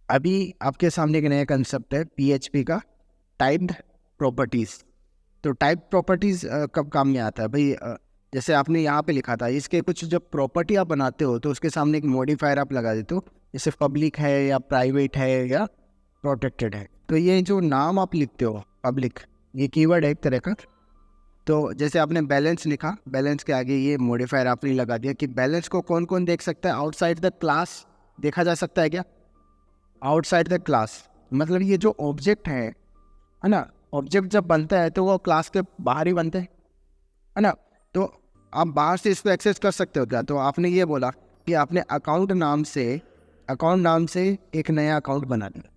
अभी आपके सामने एक नया कंसेप्ट है पीएचपी का, टाइप्ड प्रॉपर्टीज। तो टाइप प्रॉपर्टीज कब काम में आता है भाई? जैसे आपने यहाँ पे लिखा था, इसके कुछ जब प्रॉपर्टी आप बनाते हो तो उसके सामने एक मॉडिफायर आप लगा देते हो, जैसे पब्लिक है या प्राइवेट है या प्रोटेक्टेड है। तो ये जो नाम आप लिखते हो पब्लिक, ये कीवर्ड है एक तरह का। तो जैसे आपने बैलेंस लिखा, बैलेंस के आगे ये मॉडिफायर आपने लगा दिया कि बैलेंस को कौन कौन देख सकता है, आउटसाइड द क्लास देखा जा सकता है क्या? आउटसाइड द क्लास मतलब ये जो ऑब्जेक्ट है ना, ऑब्जेक्ट जब बनता है तो वो क्लास के बाहर ही बनते हैं, है ना। तो आप बाहर से इसको एक्सेस कर सकते हो क्या? तो आपने ये बोला कि आपने अकाउंट नाम से एक नया अकाउंट बना दिया।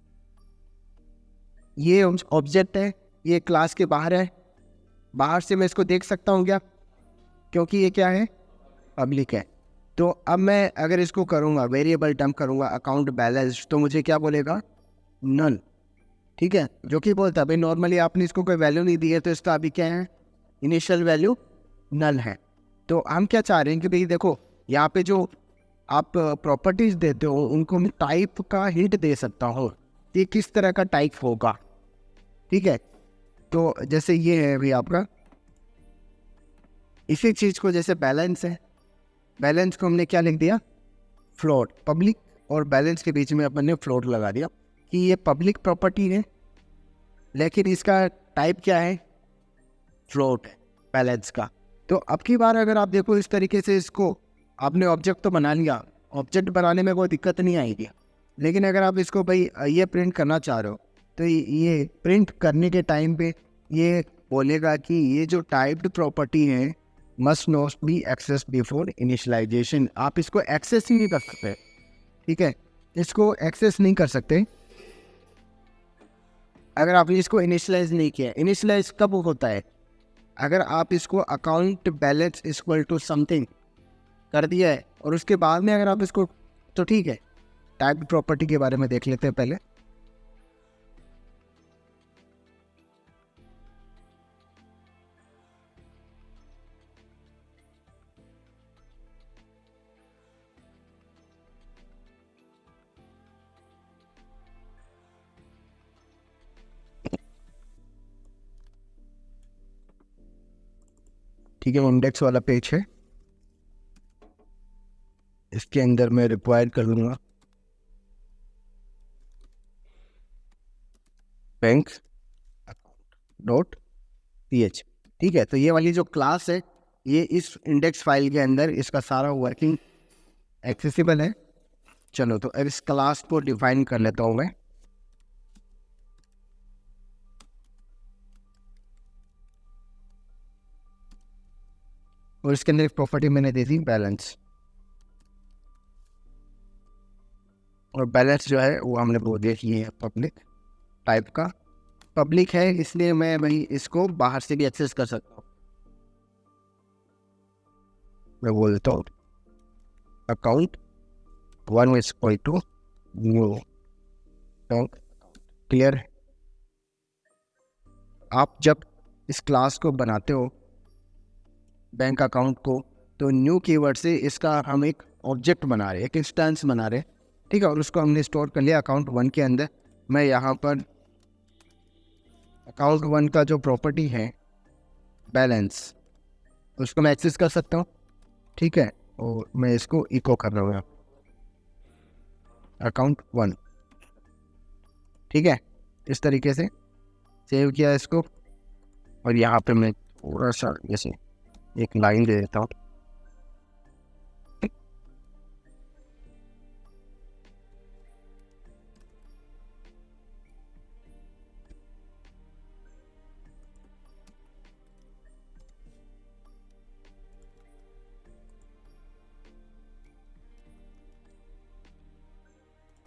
ये ऑब्जेक्ट है, ये क्लास के बाहर है, बाहर से मैं इसको देख सकता हूँ क्या? क्योंकि ये क्या है, पब्लिक है। तो अब मैं अगर इसको करूँगा, वेरिएबल टर्म करूँगा अकाउंट बैलेंस, तो मुझे क्या बोलेगा? नल। ठीक है, जो कि बोलता है भाई नॉर्मली आपने इसको कोई वैल्यू नहीं दी है तो इसका अभी क्या है, इनिशियल वैल्यू नल है। तो हम क्या चाह रहे हैं कि भाई देखो, यहाँ पे जो आप प्रॉपर्टीज देते हो उनको मैं टाइप का हिंट दे सकता हूँ कि किस तरह का टाइप होगा। ठीक है, तो जैसे ये है भाई आपका, इसी चीज़ को जैसे बैलेंस है, बैलेंस को हमने क्या लिख दिया, फ्लोट। पब्लिक और बैलेंस के बीच में अपन ने फ्लोट लगा दिया कि ये पब्लिक प्रॉपर्टी है, लेकिन इसका टाइप क्या है, फ्लोट है बैलेंस का। तो अब की बार अगर आप देखो इस तरीके से, इसको आपने ऑब्जेक्ट तो बना लिया, ऑब्जेक्ट बनाने में कोई दिक्कत नहीं आएगी, लेकिन अगर आप इसको भाई ये प्रिंट करना चाह रहे हो तो ये प्रिंट करने के टाइम पे ये बोलेगा कि ये जो टाइप्ड प्रॉपर्टी है must not be access before initialisation. आप इसको एक्सेस ही नहीं कर सकते। ठीक है, इसको एक्सेस नहीं कर सकते अगर आपने इसको इनिशियलाइज नहीं किया। इनिशियलाइज कब होता है, अगर आप इसको account balance equal to something कर दिया है और उसके बाद में अगर आप इसको, तो ठीक है। टाइप प्रॉपर्टी के बारे में देख लेते हैं पहले। ठीक है, इंडेक्स वाला पेज है, इसके अंदर मैं रिक्वायर कर लूँगा बैंक डॉट पी एच। ठीक है, तो ये वाली जो क्लास है ये इस इंडेक्स फाइल के अंदर इसका सारा वर्किंग एक्सेसिबल है। चलो तो अब इस क्लास को डिफाइन कर लेता हूँ मैं। और इसके अंदर एक प्रॉपर्टी मैंने दे दी बैलेंस, और बैलेंस जो है वो हमने बोल दिया कि ये पब्लिक टाइप का, पब्लिक है इसलिए मैं भाई इसको बाहर से भी एक्सेस कर सकता हूँ। मैं बोल देता हूँ account 1 is equal to new bank. Clear? आप जब इस क्लास को बनाते हो बैंक अकाउंट को, तो न्यू कीवर्ड से इसका हम एक ऑब्जेक्ट बना रहे हैं, एक इंस्टेंस बना रहे हैं। ठीक है, और उसको हमने स्टोर कर लिया अकाउंट 1 के अंदर। मैं यहाँ पर अकाउंट 1 का जो प्रॉपर्टी है बैलेंस, उसको मैं एक्सेस कर सकता हूँ। ठीक है, और मैं इसको इको कर रहा हूँ अकाउंट 1। ठीक है, इस तरीके से सेव किया इसको, और यहाँ पे मैं थोड़ा सा जैसे एक लाइन दे देता हूँ।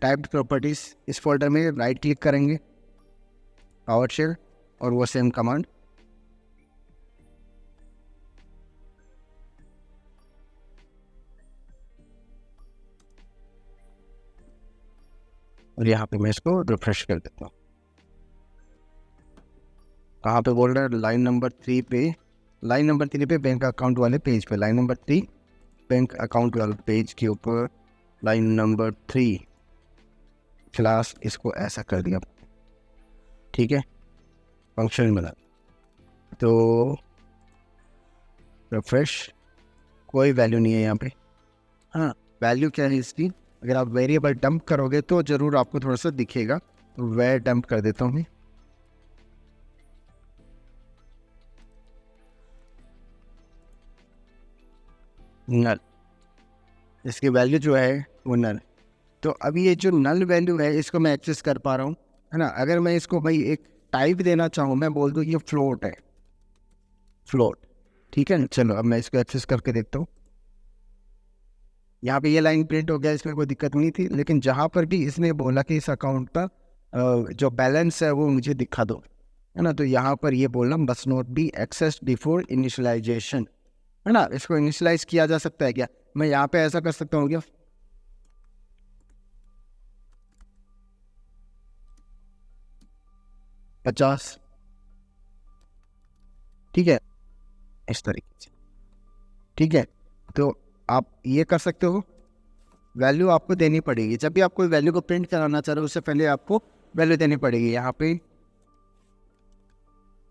टाइप्ड प्रॉपर्टीज, इस फोल्डर में राइट क्लिक करेंगे, पावर शेल, और वो सेम कमांड, और यहाँ पे मैं इसको रिफ्रेश कर देता हूँ। कहाँ पे बोल रहा है, लाइन नंबर 3 पे, लाइन नंबर 3 पे बैंक अकाउंट वाले पेज पे, लाइन नंबर 3 बैंक अकाउंट वाले पेज के ऊपर लाइन नंबर 3 क्लास इसको ऐसा कर दिया, ठीक है, फंक्शन बना, तो रिफ्रेश, कोई वैल्यू नहीं है यहाँ पे। हाँ, वैल्यू क्या है इसकी, अगर आप वेरिएबल डंप करोगे तो ज़रूर आपको थोड़ा सा दिखेगा, तो वे डंप कर देता हूँ मैं। नल, इसकी वैल्यू जो है वो नल। तो अभी ये जो नल वैल्यू है इसको मैं एक्सेस कर पा रहा हूँ, है ना। अगर मैं इसको भाई एक टाइप देना चाहूँ, मैं बोल दूँ ये फ्लोट है, फ्लोट, ठीक है। चलो अब मैं इसको एक्सेस करके देखता हूँ। यहाँ पे ये लाइन प्रिंट हो गया, इसमें कोई दिक्कत नहीं थी, लेकिन जहाँ पर भी इसने बोला कि इस अकाउंट का जो बैलेंस है वो मुझे दिखा दो, है ना, तो यहाँ पर ये बोलना must not be access before initialisation, है ना। इसको इनिशियलाइज किया जा सकता है क्या, मैं यहाँ पे ऐसा कर सकता हूँ क्या, 50, ठीक है, इस तरीके से, ठीक है। तो आप ये कर सकते हो, वैल्यू आपको देनी पड़ेगी जब भी आप कोई वैल्यू को प्रिंट कराना चाह रहे हो, उससे पहले आपको वैल्यू देनी पड़ेगी। यहाँ पे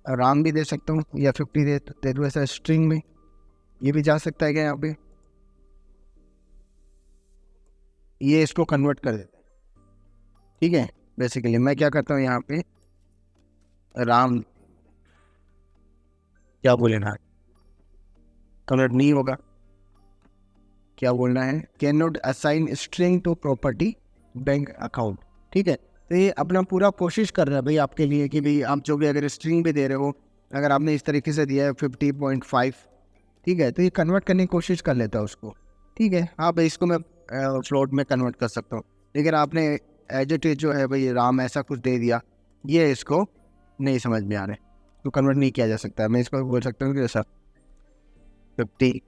राम भी दे सकता हूँ या 50 दे दूँ, ऐसा स्ट्रिंग में ये भी जा सकता है क्या, यहाँ पे ये इसको कन्वर्ट कर देता है, ठीक है। बेसिकली मैं क्या करता हूँ, यहाँ पे राम, क्या बोले ना, कन्वर्ट नहीं होगा, क्या बोलना है, can not assign string to property bank account, ठीक है। तो ये अपना पूरा कोशिश कर रहा है भाई आपके लिए कि भाई आप जो भी अगर स्ट्रिंग भी दे रहे हो, अगर आपने इस तरीके से दिया है 50.5, ठीक है, तो ये कन्वर्ट करने की कोशिश कर लेता है उसको, ठीक है। हाँ भाई, इसको मैं फ्लोट में कन्वर्ट कर सकता हूँ, लेकिन आपने एज इट इज जो है भाई राम ऐसा कुछ दे दिया, ये इसको नहीं समझ में आ रहा है, तो कन्वर्ट नहीं किया जा सकता है। मैं इसको बोल सकता हूँ कि ऐसा 50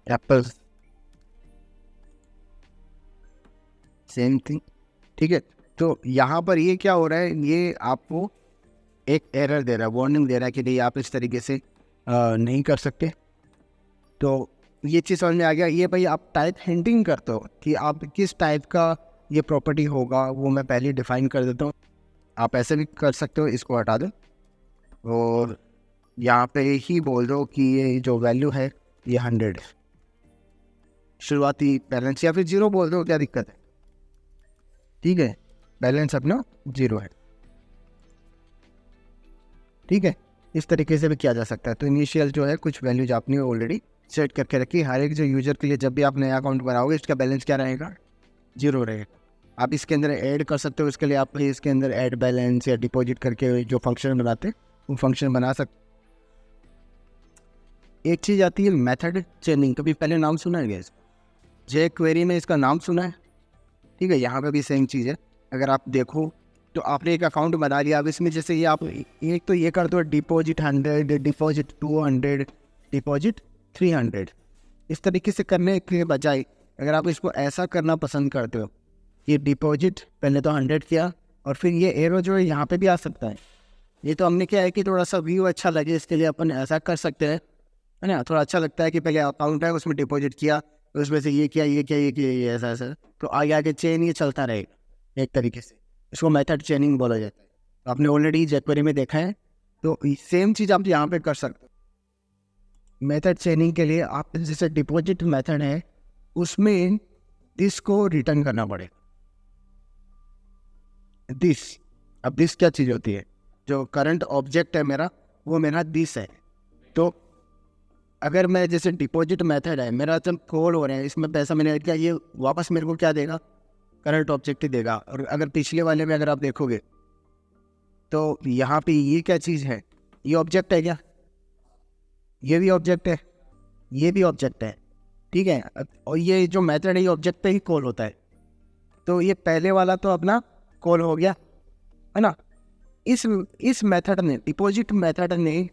एप्पल्स, सेम थिंग, ठीक है। तो यहाँ पर ये क्या हो रहा है, ये आपको एक एरर दे रहा है, वार्निंग दे रहा है कि नहीं आप इस तरीके से नहीं कर सकते। तो ये चीज़ समझ में आ गया। ये भाई आप टाइप हिंटिंग करते हो कि आप किस टाइप का ये प्रॉपर्टी होगा, वो मैं पहले डिफाइन कर देता हूँ। आप ऐसे भी कर सकते हो, इसको हटा दो और यहाँ पे ही बोल दो कि ये जो वैल्यू है ये 100 है, शुरुआती बैलेंस, या फिर 0 बोल दो, क्या दिक्कत है, ठीक है, बैलेंस अपना 0 है, ठीक है। इस तरीके से भी किया जा सकता है। तो इनिशियल जो है कुछ वैल्यूज आपने ऑलरेडी सेट करके रखी, हर एक जो यूजर के लिए जब भी आप नया अकाउंट बनाओगे इसका बैलेंस क्या रहेगा, 0 रहेगा। आप इसके अंदर ऐड कर सकते हो, इसके लिए आप इसके अंदर ऐड बैलेंस या डिपॉजिट करके जो फंक्शन बनाते हैं वो फंक्शन बना सकते। एक चीज़ आती है मेथड चेनिंग, कभी पहले नाम सुना है क्या, जे क्वेरी में इसका नाम सुना है, ठीक है। यहाँ पे भी सेम चीज़ है। अगर आप देखो तो आपने एक अकाउंट बना लिया, अब इसमें जैसे ये आप एक तो ये कर दो डिपॉजिट 100, डिपॉजिट 200, डिपॉजिट 300, इस तरीके से करने के बजाय अगर आप इसको ऐसा करना पसंद करते हो कि डिपॉजिट पहले तो 100 किया और फिर ये एरो जो है यहाँ पे भी आ सकता है। ये तो हमने क्या है कि थोड़ा सा व्यू अच्छा लगे इसके लिए अपन ऐसा कर सकते हैं, है ना। थोड़ा अच्छा लगता है कि पहले अकाउंट है उसमें डिपॉजिट किया, उसमें से ये किया, ये किया, ये किया, ये ऐसा ऐसा, तो आगे आगे चेन ये चलता रहेगा एक तरीके से। इसको मेथड चेनिंग बोला जाता है। तो आपने ऑलरेडी जैक्वेरी में देखा है, तो सेम चीज़ आप यहाँ पे कर सकते हो। मेथड चेनिंग के लिए आप जैसे डिपॉजिट मेथड है उसमें दिस को रिटर्न करना पड़ेगा, दिस। अब दिस क्या चीज़ होती है, जो करंट ऑब्जेक्ट है मेरा वो मेरा दिस है। तो अगर मैं जैसे डिपॉजिट मेथड है मेरा, जब कॉल हो रहे हैं इसमें पैसा मैंने ऐड किया, ये वापस मेरे को क्या देगा, करंट ऑब्जेक्ट ही देगा। और अगर पिछले वाले में अगर आप देखोगे तो यहाँ पे ये क्या चीज़ है, ये ऑब्जेक्ट है क्या, ये भी ऑब्जेक्ट है, ये भी ऑब्जेक्ट है, ठीक है। और ये जो मेथड है ये ऑब्जेक्ट पे ही कॉल होता है। तो ये पहले वाला तो अपना कॉल हो गया, है ना। इस मेथड ने, डिपॉजिट मेथड ने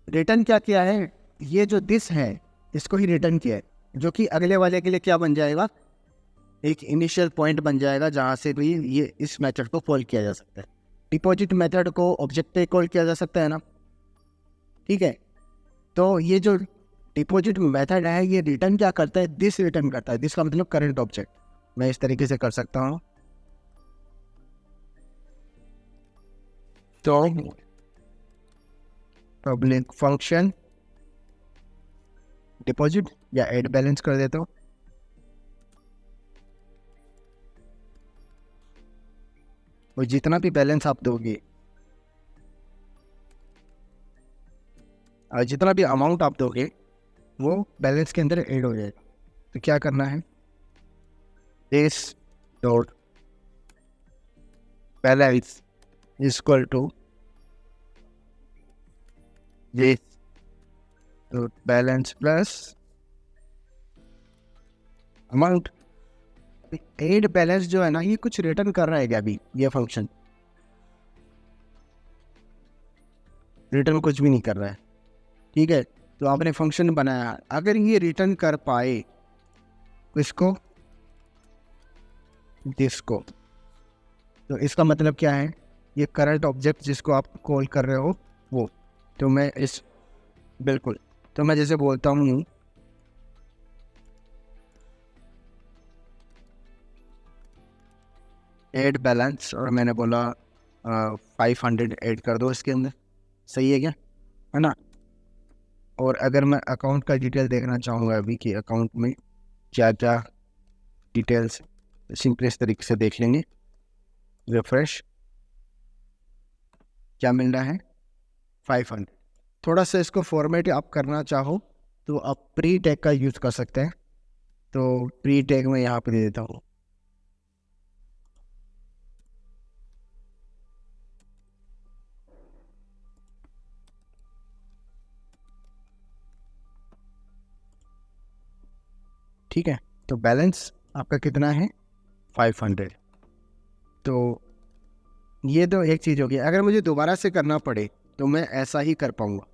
रिटर्न क्या किया है, ये जो दिस है इसको ही रिटर्न किया है, जो कि अगले वाले के लिए क्या बन जाएगा, एक इनिशियल पॉइंट बन जाएगा जहाँ से भी ये इस मेथड को कॉल किया जा सकता है। डिपॉजिट मेथड को ऑब्जेक्ट पे कॉल किया जा सकता है ना, ठीक है। तो ये जो डिपॉजिट मेथड है ये रिटर्न क्या करता है, दिस रिटर्न करता है। दिस का मतलब करंट ऑब्जेक्ट, मैं इस तरीके से कर सकता हूँ। तो पब्लिक फंक्शन डिपॉजिट या ऐड बैलेंस कर देता हूँ। और जितना भी बैलेंस आप दोगे और जितना भी अमाउंट आप दोगे वो बैलेंस के अंदर ऐड हो जाएगा। तो क्या करना है, this dot balance equal to this dot balance plus amount. Add balance जो है ना, ये कुछ रिटर्न कर रहा है क्या अभी? ये फंक्शन रिटर्न कुछ भी नहीं कर रहा है, ठीक है। तो आपने फंक्शन बनाया, अगर ये रिटर्न कर पाए इसको दिस को, तो इसका मतलब क्या है, ये करंट ऑब्जेक्ट जिसको आप कॉल कर रहे हो वो। तो मैं इस बिल्कुल, तो मैं जैसे बोलता हूँ ऐड बैलेंस, और मैंने बोला 500 ऐड कर दो इसके अंदर, सही है क्या, है ना। और अगर मैं अकाउंट का डिटेल देखना चाहूँगा अभी कि अकाउंट में क्या क्या डिटेल्स, सिंपल इस तरीके से देख लेंगे। रिफ्रेश, क्या मिल रहा है 500। थोड़ा सा इसको फॉर्मेट आप करना चाहो तो आप प्री टैग का यूज़ कर सकते हैं। तो प्री टैग में यहाँ पे दे देता हूँ ठीक है। तो बैलेंस आपका कितना है 500। तो ये तो एक चीज़ होगी, अगर मुझे दोबारा से करना पड़े तो मैं ऐसा ही कर पाऊँगा,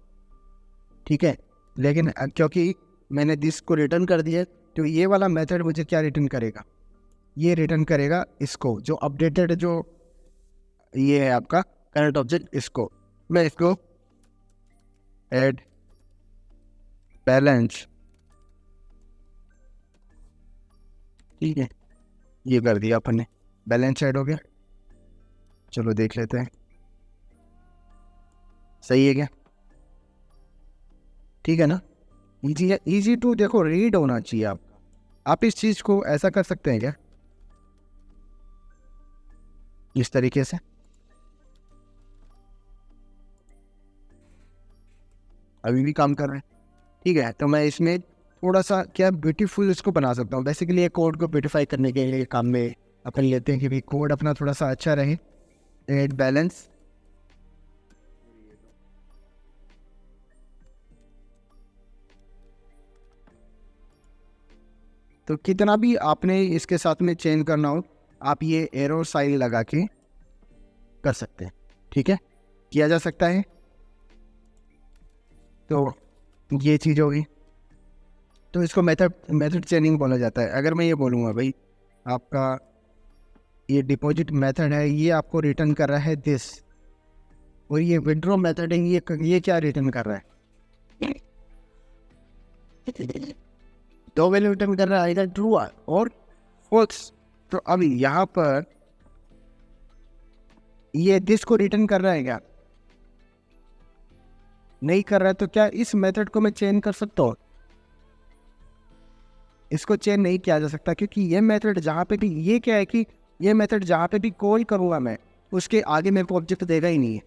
ठीक है। लेकिन क्योंकि मैंने दिस को रिटर्न कर दिया, तो ये वाला मेथड मुझे क्या रिटर्न करेगा, ये रिटर्न करेगा इसको, जो अपडेटेड जो ये है आपका करंट ऑब्जेक्ट, इसको मैं इसको ऐड बैलेंस, ठीक है, ये कर दिया अपन ने, बैलेंस ऐड हो गया। चलो देख लेते हैं, सही है क्या, ठीक है ना। इजी है, इजी टू देखो रीड होना चाहिए आपका। आप इस चीज़ को ऐसा कर सकते हैं क्या, इस तरीके से, अभी भी काम कर रहे हैं, ठीक है। तो मैं इसमें थोड़ा सा क्या ब्यूटीफुल इसको बना सकता हूँ। बेसिकली ये कोड को ब्यूटीफाई करने के लिए काम में अपन लेते हैं कि भाई कोड अपना थोड़ा सा अच्छा रहे। ऐड बैलेंस, तो कितना भी आपने इसके साथ में चेंज करना हो, आप ये एरो साइन लगा के कर सकते हैं, ठीक है, किया जा सकता है। तो ये चीज़ होगी, तो इसको मेथड मेथड चेनिंग बोला जाता है। अगर मैं ये बोलूँगा भाई आपका ये डिपॉजिट मेथड है, ये आपको रिटर्न कर रहा है दिस, और ये विड्रॉ मेथड है, ये क्या रिटर्न कर रहा है, दो वैल्यू रिटर्न कर रहा है, इधर ट्रू और फॉल्स। तो अब यहाँ पर ये दिस को रिटर्न कर रहा है क्या, नहीं कर रहा है। तो क्या इस मेथड को मैं चेंज कर सकता हूँ, इसको चेंज नहीं किया जा सकता, क्योंकि ये मेथड जहाँ पे भी, ये क्या है कि ये मेथड जहाँ पे भी कॉल करूँगा मैं, उसके आगे मेरे को ऑब्जेक्ट देगा ही नहीं है,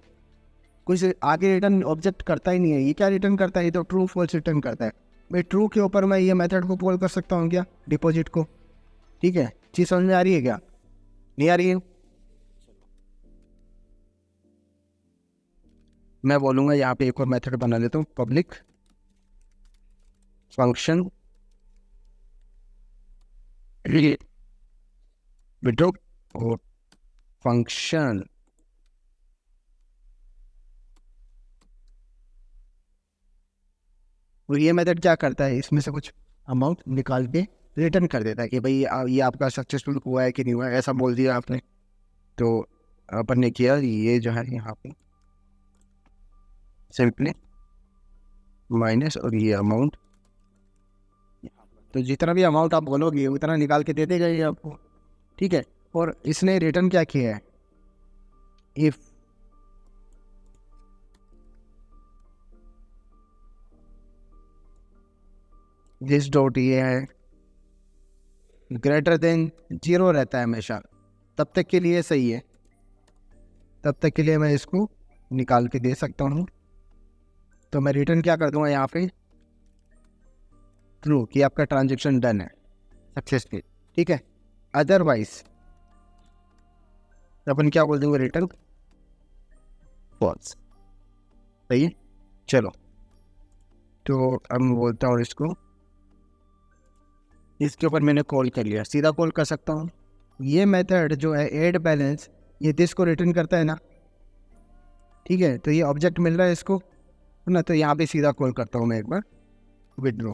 कुछ आगे रिटर्न ऑब्जेक्ट करता ही नहीं है। ये क्या रिटर्न करता है, ये तो ट्रू फॉल्स रिटर्न करता है। भाई ट्रू के ऊपर मैं ये मेथड को कॉल कर सकता हूँ क्या, डिपॉजिट को, ठीक है। चीज़ समझ में आ रही है क्या, नहीं आ रही है। मैं बोलूँगा यहाँ पे एक और मेथड बना लेता हूँ, पब्लिक फंक्शन विड्रॉ और फंक्शन, और ये मेथड क्या करता है, इसमें से कुछ अमाउंट निकाल के रिटर्न कर देता है कि भाई ये आपका सक्सेसफुल हुआ है कि नहीं हुआ है, ऐसा बोल दिया आपने। तो अपन ने किया ये जो है यहाँ पे सिंपली माइनस और ये अमाउंट, तो जितना भी अमाउंट आप बोलोगे उतना निकाल के दे देगा ये आपको। ठीक है। और इसने रिटर्न क्या किया है, इफ दिस डॉट ये है ग्रेटर देन 0 रहता है हमेशा, तब तक के लिए सही है, तब तक के लिए मैं इसको निकाल के दे सकता हूँ। तो मैं रिटर्न क्या कर दूंगा यहाँ पे, ट्रू, कि आपका ट्रांजेक्शन डन है सक्सेसफुल, ठीक है। अदरवाइज अपन क्या बोल देंगे, रिटर्न फॉल्स, सही है। चलो तो अब मैं बोलता हूँ इसको, इसके ऊपर मैंने कॉल कर लिया, सीधा कॉल कर सकता हूँ। ये मेथड जो है ऐड बैलेंस, ये दिस को रिटर्न करता है ना, ठीक है। तो ये ऑब्जेक्ट मिल रहा है इसको ना, तो यहाँ पे सीधा कॉल करता हूँ मैं एक बार, विड्रॉ।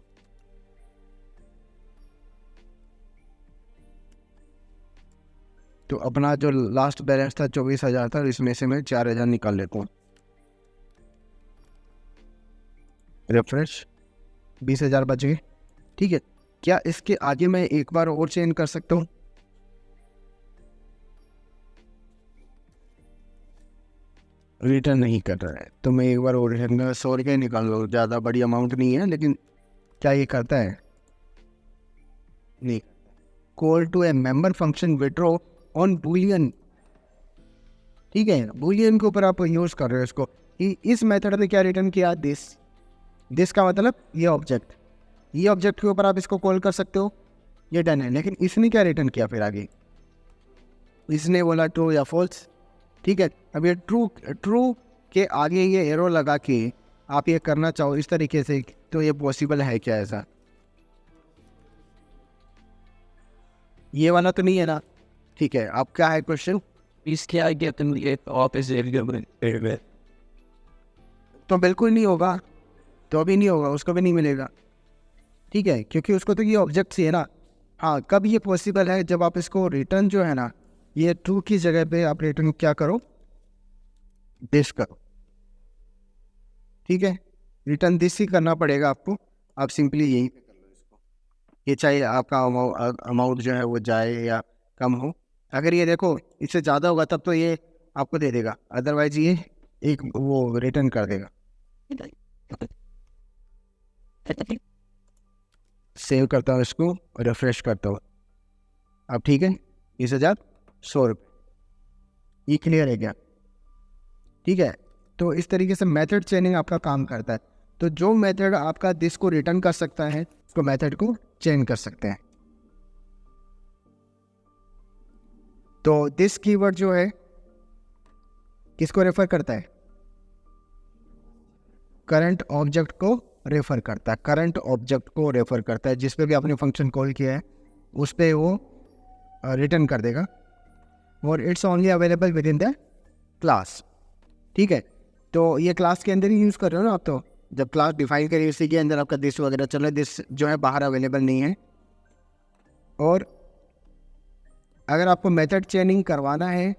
तो अपना जो लास्ट बैलेंस था 24,000 था, इसमें से मैं 4,000 निकाल लेता हूँ, रिफ्रेश, 20,000 बच गए, ठीक है। क्या इसके आगे मैं एक बार और चेंज कर सकता हूँ, रिटर्न नहीं कर रहा है, तो मैं एक बार और 100 रुपये निकाल लो, ज़्यादा बड़ी अमाउंट नहीं है, लेकिन क्या ये करता है, नहीं। Call to a member function withdraw on boolean, ठीक है, बूलियन के ऊपर आप यूज़ कर रहे हो इसको। इस मेथड में क्या रिटर्न किया, दिस का मतलब ये ऑब्जेक्ट, ये ऑब्जेक्ट के ऊपर आप इसको कॉल कर सकते हो, ये डन है। लेकिन इसने क्या रिटर्न किया फिर आगे, इसने बोला ट्रू या फॉल्स, ठीक है। अब ये ट्रू के आगे ये एरो लगा के आप ये करना चाहो इस तरीके से, तो ये पॉसिबल है क्या ऐसा, ये वाला तो नहीं है ना, ठीक है। अब क्या है क्वेश्चन, इसके आगे तुम ये ऑफिस एरिया में तो बिल्कुल नहीं होगा, तो अभी नहीं होगा, उसको भी नहीं मिलेगा, ठीक है, क्योंकि उसको तो ये ऑब्जेक्ट ही है ना। हाँ, कब ये पॉसिबल है, जब आप इसको रिटर्न जो है ना, ये ट्रू की जगह पे आप रिटर्न क्या करो, दिस करो, ठीक है। रिटर्न दिस ही करना पड़ेगा आपको, आप सिंपली यहीं पे कर लो इसको, ये चाहे आपका अमाउंट जो है वो जाए या कम हो। अगर ये देखो इससे ज़्यादा होगा तब तो ये आपको दे देगा, अदरवाइज ये एक वो रिटर्न कर देगा। सेव करता हूँ इसको, रिफ्रेश करता हूँ, अब ठीक है, 20,100 रुपये, ये क्लियर है क्या, ठीक है। तो इस तरीके से मेथड चेनिंग आपका काम करता है। तो जो मेथड आपका दिस को रिटर्न कर सकता है, उसको मेथड को चेंज कर सकते हैं। तो दिस कीवर्ड जो है किसको रेफर करता है, करंट ऑब्जेक्ट को रेफर करता है, करंट ऑब्जेक्ट को रेफर करता है, जिस पे भी आपने फंक्शन कॉल किया है उस पे वो रिटर्न कर देगा, और it's only available with in the class, ठीक है। तो ये क्लास के अंदर ही यूज़ कर रहे हो ना आप, तो जब क्लास डिफाइन करिए उसी के अंदर आपका दिस वगैरह चल रहा है, दिस जो है बाहर अवेलेबल नहीं है। और अगर आपको मेथड चेनिंग करवाना है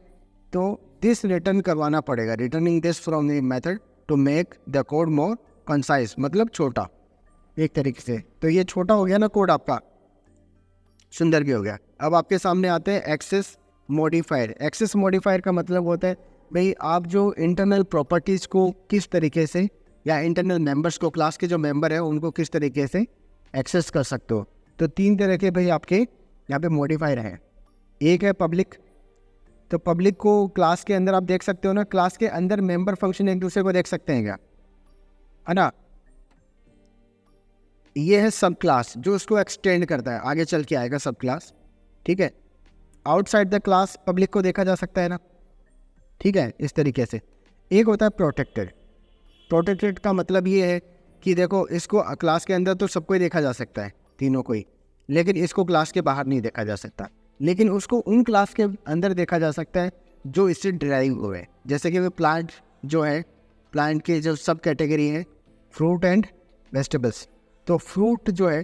तो दिस रिटर्न करवाना पड़ेगा, returning this from the method to make the code more concise, मतलब छोटा एक तरीके से। तो ये छोटा हो गया ना कोड आपका, सुंदर भी हो गया। अब आपके सामने आते हैं एक्सेस मॉडिफायर। एक्सेस मॉडिफायर का मतलब होता है भाई आप जो इंटरनल प्रॉपर्टीज़ को किस तरीके से, या इंटरनल मेंबर्स को, क्लास के जो मेंबर है उनको किस तरीके से एक्सेस कर सकते हो। तो 3 तरह के भाई आपके यहाँ पे मॉडिफायर हैं। एक है पब्लिक, तो पब्लिक को क्लास के अंदर आप देख सकते हो ना, क्लास के अंदर मेंबर फंक्शन एक दूसरे को देख सकते हैं क्या, है ना। ये है सब क्लास जो उसको एक्सटेंड करता है, आगे चल के आएगा सब क्लास, ठीक है। आउटसाइड द क्लास पब्लिक को देखा जा सकता है ना, ठीक है, इस तरीके से। एक होता है प्रोटेक्टेड। प्रोटेक्टेड का मतलब ये है कि देखो इसको क्लास के अंदर तो सबको ही देखा जा सकता है, तीनों को ही, लेकिन इसको क्लास के बाहर नहीं देखा जा सकता, लेकिन उसको उन क्लास के अंदर देखा जा सकता है जो इससे डिराइव हुए। जैसे कि वो प्लांट जो है, प्लांट के जो सब कैटेगरी है फ्रूट एंड वेजिटेबल्स, तो फ्रूट जो है,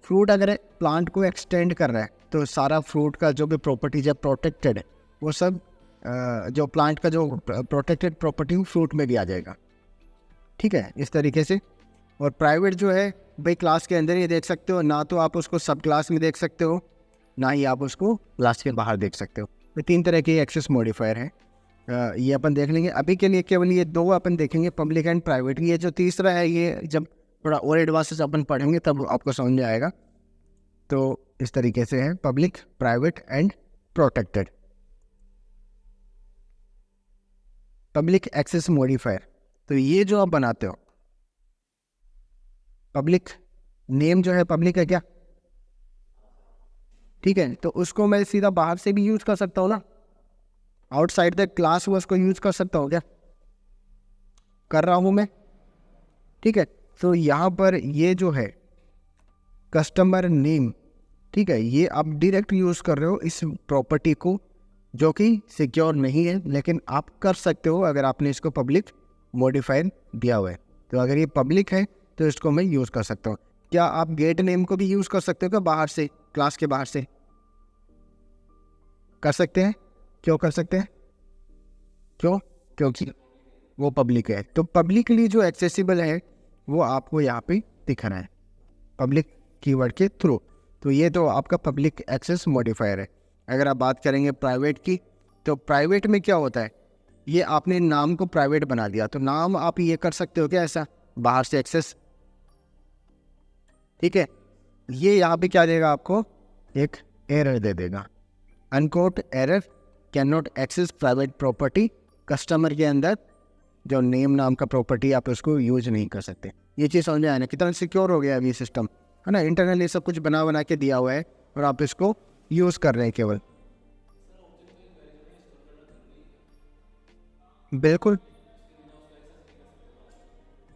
फ्रूट अगर प्लांट को एक्सटेंड कर रहा है तो सारा फ्रूट का जो भी प्रॉपर्टीज है प्रोटेक्टेड है, वो सब जो प्लांट का जो प्रोटेक्टेड प्रॉपर्टी फ्रूट में भी आ जाएगा, ठीक है, इस तरीके से। और प्राइवेट जो है भाई क्लास के अंदर ही देख सकते हो ना, तो आप उसको सब क्लास में देख सकते हो, ना ही आप उसको क्लास के बाहर देख सकते हो। तो 3 तरह के एक्सेस मॉडिफायर हैं। ये अपन देख लेंगे। अभी के लिए केवल ये 2 अपन देखेंगे, पब्लिक एंड प्राइवेट। ये जो तीसरा है, ये जब थोड़ा और एडवांस अपन पढ़ेंगे तब आपको समझ में आएगा। तो इस तरीके से है public, private and protected. Public access modifier, तो ये जो आप बनाते हो, पब्लिक नेम जो है पब्लिक है क्या, ठीक है, तो उसको मैं सीधा बाहर से भी यूज कर सकता हूँ ना, आउटसाइड द क्लास में उसको यूज कर सकता हूँ क्या, कर रहा हूँ मैं, ठीक है। तो यहाँ पर ये जो है कस्टमर नेम, ठीक है, ये आप डायरेक्ट यूज कर रहे हो इस प्रॉपर्टी को, जो कि सिक्योर नहीं है, लेकिन आप कर सकते हो अगर आपने इसको पब्लिक मॉडिफायर दिया हुआ है। तो अगर ये पब्लिक है तो इसको मैं यूज कर सकता हूँ। क्या आप गेट नेम को भी यूज कर सकते हो क्या, बाहर से, क्लास के बाहर से कर सकते हैं? क्यों कर सकते हैं? क्यों? क्योंकि वो पब्लिक है। तो पब्लिकली जो एक्सेसिबल है वो आपको यहाँ पे दिख रहा है पब्लिक कीवर्ड के थ्रू। तो ये तो आपका पब्लिक एक्सेस मॉडिफायर है। अगर आप बात करेंगे प्राइवेट की, तो प्राइवेट में क्या होता है, ये आपने नाम को प्राइवेट बना दिया, तो नाम आप ये कर सकते हो क्या ऐसा, बाहर से एक्सेस, ठीक है। ये यहाँ पे क्या देगा आपको, एक एरर दे देगा, uncaught error, can not access private property. Customer के अंदर जो नेम नाम का प्रॉपर्टी, आप उसको यूज नहीं कर सकते। ये चीज़ समझ में आया ना, कितना सिक्योर हो गया अभी सिस्टम, है ना। इंटरनली सब कुछ बना के दिया हुआ है और आप इसको यूज कर रहे हैं केवल। बिल्कुल।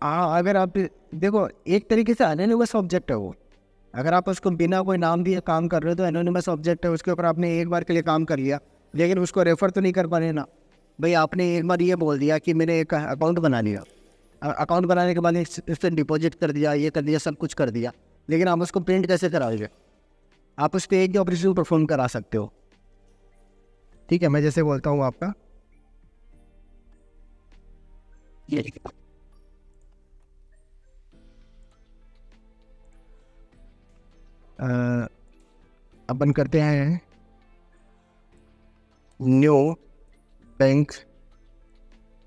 हाँ, अगर आप देखो, एक तरीके से एनोनिमस ऑब्जेक्ट है वो। अगर आप उसको बिना कोई नाम दिए काम कर रहे हो तो एनोनिमस ऑब्जेक्ट है, उसके ऊपर आपने एक बार के लिए काम कर लिया, लेकिन उसको रेफर तो नहीं कर पा रहे ना भाई। आपने एक बार ये बोल दिया कि मैंने एक अकाउंट बना लिया, अकाउंट बनाने के बाद इससे डिपॉजिट कर दिया, ये कर दिया, सब कुछ कर दिया, लेकिन आप उसको प्रिंट कैसे कराओगे? आप उस पर एक ही ऑपरेशन परफॉर्म करा सकते हो, ठीक है। मैं जैसे बोलता हूँ आपका अपन करते हैं न्यू बैंक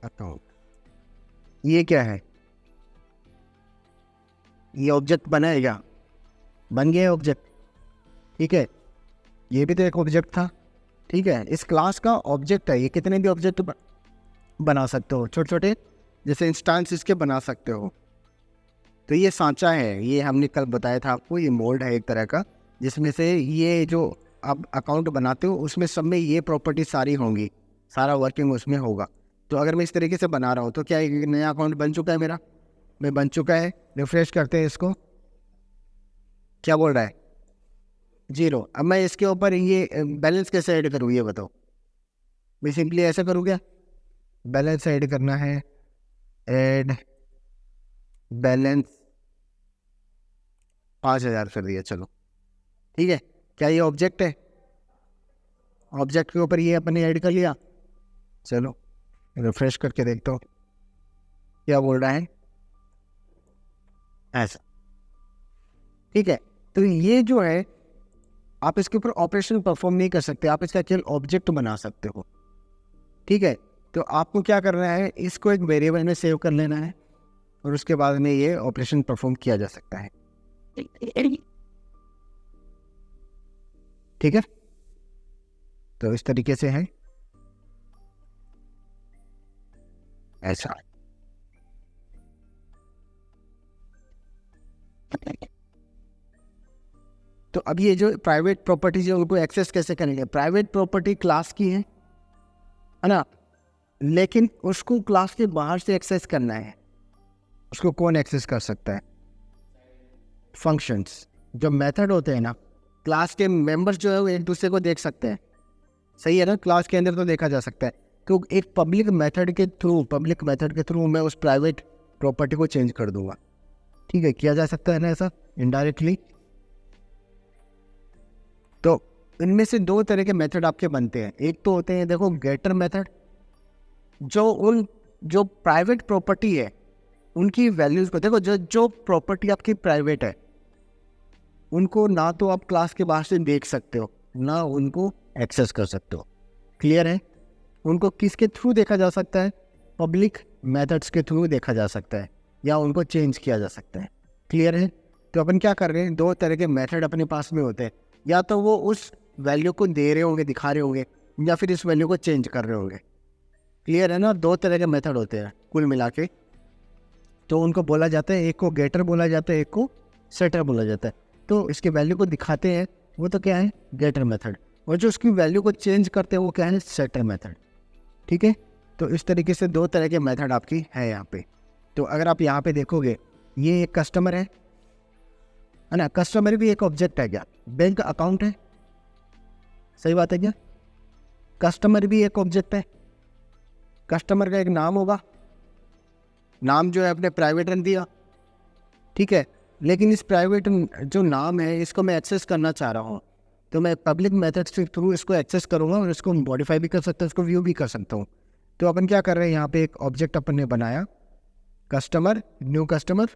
अकाउंट। ये क्या है, ये ऑब्जेक्ट बना है क्या, बन गया ऑब्जेक्ट, ठीक है। ये भी तो एक ऑब्जेक्ट था, ठीक है। इस क्लास का ऑब्जेक्ट है ये, कितने भी ऑब्जेक्ट बना सकते हो, छोटे छोटे जैसे इंस्टांस इसके बना सकते हो। तो ये सांचा है, ये हमने कल बताया था आपको, ये मोल्ड है एक तरह का, जिसमें से ये जो आप अकाउंट बनाते हो उसमें सब में ये प्रॉपर्टी सारी होंगी, सारा वर्किंग उसमें होगा। तो अगर मैं इस तरीके से बना रहा हूँ तो क्या एक नया अकाउंट बन चुका है मेरा, मैं बन चुका है। रिफ्रेश करते हैं इसको, क्या बोल रहा है, 0। अब मैं इसके ऊपर ये बैलेंस कैसे ऐड करूँ ये बताओ। मैं सिंपली ऐसा करूँ क्या, बैलेंस ऐड करना है, ऐड बैलेंस 5000 कर दिया, चलो ठीक है। क्या ये ऑब्जेक्ट है, ऑब्जेक्ट के ऊपर ये अपने ऐड कर लिया। चलो रिफ्रेश करके देखता हूँ क्या बोल रहा है, ऐसा, ठीक है। तो ये जो है आप इसके ऊपर ऑपरेशन परफॉर्म नहीं कर सकते, आप इसका केवल ऑब्जेक्ट बना सकते हो, ठीक है। तो आपको क्या करना है, इसको एक वेरिएबल में सेव कर लेना है और उसके बाद में ये ऑपरेशन परफॉर्म किया जा सकता है, ठीक है। तो इस तरीके से है ऐसा। तो अब ये जो प्राइवेट प्रॉपर्टीज है उनको एक्सेस कैसे करेंगे, प्राइवेट प्रॉपर्टी क्लास की है ना, लेकिन उसको क्लास के बाहर से एक्सेस करना है। उसको कौन एक्सेस कर सकता है, फंक्शंस, जो मेथड होते हैं ना, क्लास के मेंबर्स जो है वो एक दूसरे को देख सकते हैं, सही है ना, क्लास के अंदर तो देखा जा सकता है। तो एक पब्लिक मेथड के थ्रू मैं उस प्राइवेट प्रॉपर्टी को चेंज कर दूंगा, ठीक है। किया जा सकता है ना ऐसा इनडायरेक्टली। तो इनमें से 2 तरह के मेथड आपके बनते हैं। एक तो होते हैं देखो गेटर मेथड, जो प्राइवेट प्रॉपर्टी है उनकी वैल्यूज को देखो, जो प्रॉपर्टी आपकी प्राइवेट है उनको ना तो आप क्लास के बाहर से देख सकते हो, ना उनको एक्सेस कर सकते हो। क्लियर है? उनको किसके थ्रू देखा जा सकता है? पब्लिक मेथड्स के थ्रू देखा जा सकता है या उनको चेंज किया जा सकता है। क्लियर है? तो अपन क्या कर रहे हैं, दो तरह के मेथड अपने पास में होते हैं। या तो वो उस वैल्यू को दे रहे होंगे, दिखा रहे होंगे, या फिर इस वैल्यू को चेंज कर रहे होंगे। क्लियर है ना? दो तरह के मेथड होते हैं कुल मिला के। तो उनको बोला जाता है, एक को गेटर बोला जाता है, एक को सेटर बोला जाता है। तो इसके वैल्यू को दिखाते हैं वो तो क्या है, गेटर मेथड, और जो उसकी वैल्यू को चेंज करते हैं वो क्या है, सेटर मेथड। ठीक है? तो इस तरीके से दो तरह के मेथड आपकी है यहाँ पे। तो अगर आप यहाँ पे देखोगे, ये एक कस्टमर है ना? कस्टमर भी एक ऑब्जेक्ट है क्या? बैंक अकाउंट है, सही बात है क्या? कस्टमर भी एक ऑब्जेक्ट है। कस्टमर का एक नाम होगा, नाम जो है अपने प्राइवेट रख दिया, ठीक है। लेकिन इस प्राइवेट जो नाम है इसको मैं एक्सेस करना चाह रहा हूँ, तो मैं पब्लिक मेथड के थ्रू इसको एक्सेस करूँगा और इसको मॉडिफाई भी कर सकता हूँ, इसको व्यू भी कर सकता हूँ। तो अपन क्या कर रहे हैं, यहाँ पे एक ऑब्जेक्ट अपन ने बनाया, कस्टमर, न्यू कस्टमर,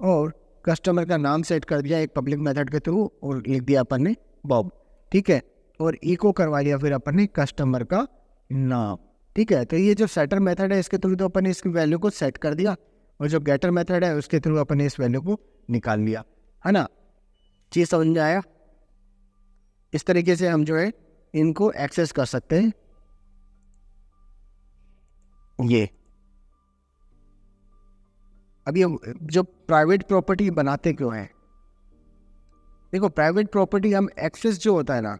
और कस्टमर का नाम सेट कर दिया एक पब्लिक मेथड के थ्रू और लिख दिया अपन ने बॉब, ठीक है। और इको करवा लिया फिर अपन ने कस्टमर का नाम, ठीक है। तो ये जो सेटर मेथड है इसके थ्रू तो अपन ने इसकी वैल्यू को सेट कर दिया, और जो गेटर मेथड है उसके थ्रू अपन ने इस वैल्यू को निकाल लिया, है ना। चीज़ समझ में आया? इस तरीके से हम जो है इनको एक्सेस कर सकते हैं। ये अभी जो प्राइवेट प्रॉपर्टी बनाते क्यों हैं, देखो प्राइवेट प्रॉपर्टी हम एक्सेस जो होता है ना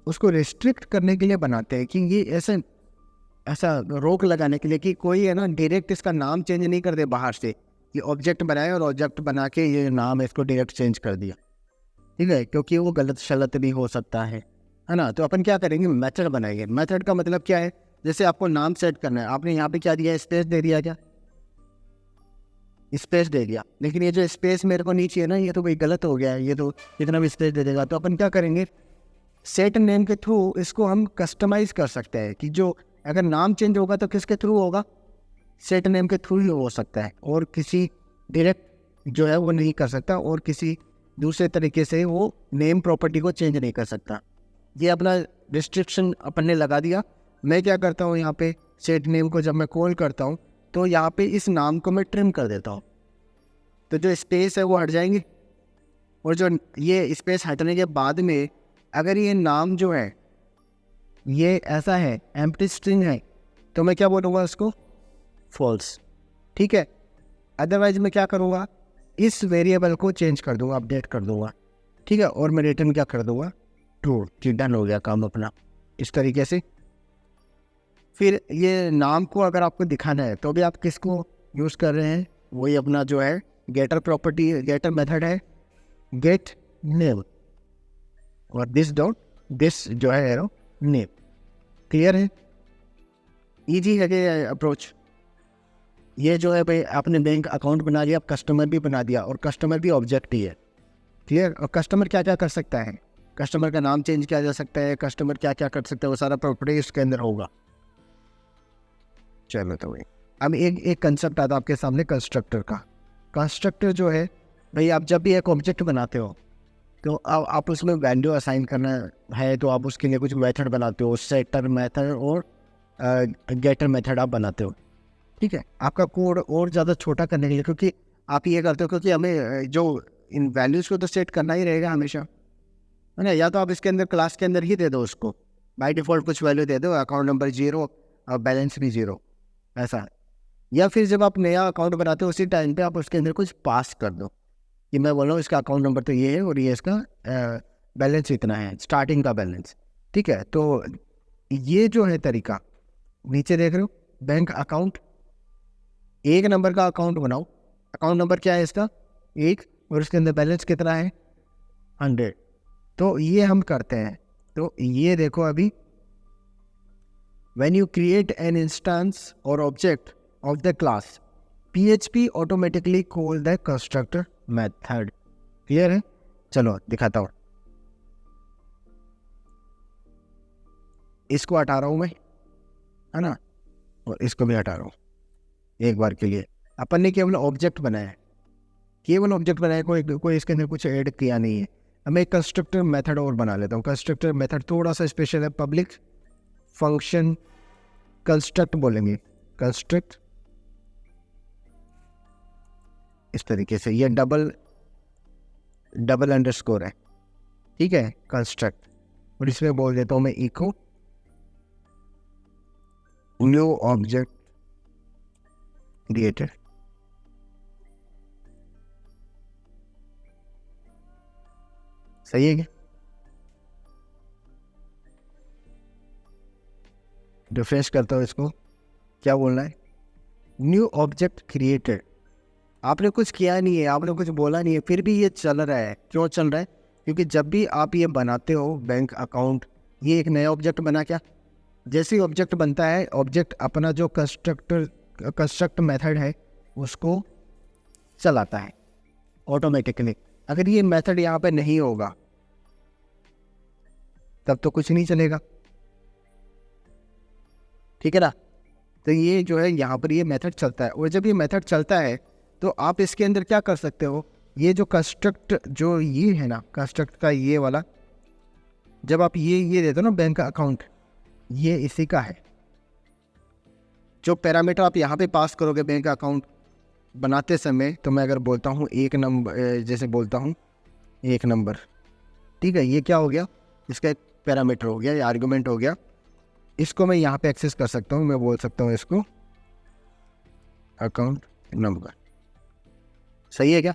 उसको रिस्ट्रिक्ट करने के लिए बनाते हैं, कि ये ऐसा रोक लगाने के लिए कि कोई है ना डायरेक्ट इसका नाम चेंज नहीं कर दे बाहर से। ये ऑब्जेक्ट बनाया और ऑब्जेक्ट बना के ये नाम है इसको डायरेक्ट चेंज कर दिया, ठीक है, क्योंकि वो गलत शलत भी हो सकता है ना। तो अपन क्या करेंगे, मेथड बनाएंगे। मेथड का मतलब क्या है, जैसे आपको नाम सेट करना है, आपने यहाँ पे क्या दिया, स्पेस दे दिया, क्या स्पेस दे दिया, लेकिन ये जो स्पेस मेरे को नहीं चाहिए ना, ये तो भाई गलत हो गया है, ये तो इतना भी स्पेस दे देगा। तो अपन क्या करेंगे, सेट नेम के थ्रू इसको हम कस्टमाइज कर सकते हैं, कि जो अगर नाम चेंज होगा तो किसके थ्रू होगा, सेट नेम के थ्रू ही हो सकता है, और किसी डायरेक्ट जो है वो नहीं कर सकता, और किसी दूसरे तरीके से वो नेम प्रॉपर्टी को चेंज नहीं कर सकता। ये अपना रिस्ट्रिक्शन अपन ने लगा दिया। मैं क्या करता हूँ, यहाँ पे सेट नेम को जब मैं कॉल करता हूँ तो यहाँ पे इस नाम को मैं ट्रिम कर देता हूँ, तो जो स्पेस है वो हट जाएंगे, और जो ये स्पेस हटने के बाद में अगर ये नाम जो है ये ऐसा है, एम्प्टी स्ट्रिंग है, तो मैं क्या बोलूँगा उसको, फॉल्स, ठीक है। अदरवाइज मैं क्या करूँगा, इस वेरिएबल को चेंज कर दूँगा, अपडेट कर दूँगा, ठीक है, और मैं रिटर्न क्या कर दूँगा, ट्रू, कि डन हो गया काम अपना। इस तरीके से फिर ये नाम को अगर आपको दिखाना है तो भी आप किसको यूज़ कर रहे हैं, वही अपना जो है गेटर प्रॉपर्टी, गेटर मेथड है, गेट नेम, और दिस जो है एरो नेम। क्लियर है? इजी है कि अप्रोच। ये जो है भाई आपने बैंक अकाउंट बना लिया, कस्टमर भी बना दिया, और कस्टमर भी ऑब्जेक्ट ही है। क्लियर? और कस्टमर क्या क्या कर सकता है, कस्टमर का नाम चेंज किया जा सकता है, कस्टमर क्या क्या कर सकता है, वो सारा प्रॉपर्टी इसके अंदर होगा। चलो तो भाई अब एक कंसेप्ट आता है आपके सामने, कंस्ट्रक्टर का। कंस्ट्रक्टर जो है भाई, आप जब भी एक ऑब्जेक्ट बनाते हो तो आप उसमें वैल्यू असाइन करना है, तो आप उसके लिए कुछ मेथड बनाते हो, सेटर मेथड और गेटर मेथड आप बनाते हो, ठीक है। आपका कोड और ज़्यादा छोटा करने के लिए, क्योंकि आप ये करते हो क्योंकि हमें जो इन वैल्यूज़ को तो सेट करना ही रहेगा हमेशा, है ना। या तो आप इसके अंदर क्लास के अंदर ही दे दो उसको, बाय डिफ़ॉल्ट कुछ वैल्यू दे दो, अकाउंट नंबर 0 और बैलेंस भी 0, ऐसा। या फिर जब आप नया अकाउंट बनाते हो उसी टाइम पे आप उसके अंदर कुछ पास कर दो, कि मैं बोल रहा हूँ इसका अकाउंट नंबर तो ये है और ये इसका बैलेंस इतना है, स्टार्टिंग का बैलेंस, ठीक है। तो ये जो है तरीका, नीचे देख रहे हो, बैंक अकाउंट, एक नंबर का अकाउंट बनाओ, अकाउंट नंबर क्या है इसका 1, और उसके अंदर बैलेंस कितना है 100। तो ये हम करते हैं। तो ये देखो अभी, when you create an instance or object of the class, PHP automatically call the constructor method। Clear है? चलो दिखाता हूँ, इसको हटा रहा हूँ मैं, है ना, और इसको भी हटा रहा हूँ एक बार के लिए। अपन ने केवल ऑब्जेक्ट बनाया है, केवल ऑब्जेक्ट बनाया, कोई इसके अंदर कुछ ऐड किया नहीं है। अब मैं कंस्ट्रक्टर मेथड और बना लेता हूँ। कंस्ट्रक्टर मेथड थोड़ा सा स्पेशल है। पब्लिक फंक्शन कंस्ट्रक्ट बोलेंगे, कंस्ट्रक्ट इस तरीके से, ये डबल अंडरस्कोर है, ठीक है, कंस्ट्रक्ट। और इसमें बोल देता हूँ मैं इको न्यू ऑब्जेक्ट क्रिएटेड। सही है क्या? रिफ्रेश करता हूँ इसको, क्या बोलना है, न्यू ऑब्जेक्ट क्रिएटेड। आपने कुछ किया नहीं है, आपने कुछ बोला नहीं है, फिर भी ये चल रहा है। क्यों चल रहा है? क्योंकि जब भी आप ये बनाते हो बैंक अकाउंट, ये एक नया ऑब्जेक्ट बना, क्या जैसे ही ऑब्जेक्ट बनता है, ऑब्जेक्ट अपना जो कंस्ट्रक्ट मेथड है उसको चलाता है ऑटोमेटिकली। अगर ये मेथड यहाँ पे नहीं होगा तब तो कुछ नहीं चलेगा, ठीक है ना। तो ये जो है यहाँ पर ये मेथड चलता है, और जब ये मेथड चलता है तो आप इसके अंदर क्या कर सकते हो, ये जो कंस्ट्रक्ट जो ये है ना, कंस्ट्रक्ट का ये वाला, जब आप ये देते हो ना बैंक का अकाउंट, ये इसी का है। जो पैरामीटर आप यहाँ पे पास करोगे बैंक का अकाउंट बनाते समय, तो मैं अगर बोलता हूँ एक नंबर, जैसे बोलता हूँ एक नंबर, ठीक है, ये क्या हो गया, इसका एक पैरामीटर हो गया, ये आर्गुमेंट हो गया। इसको मैं यहाँ पे एक्सेस कर सकता हूँ, मैं बोल सकता हूँ इसको अकाउंट नंबर। सही है क्या?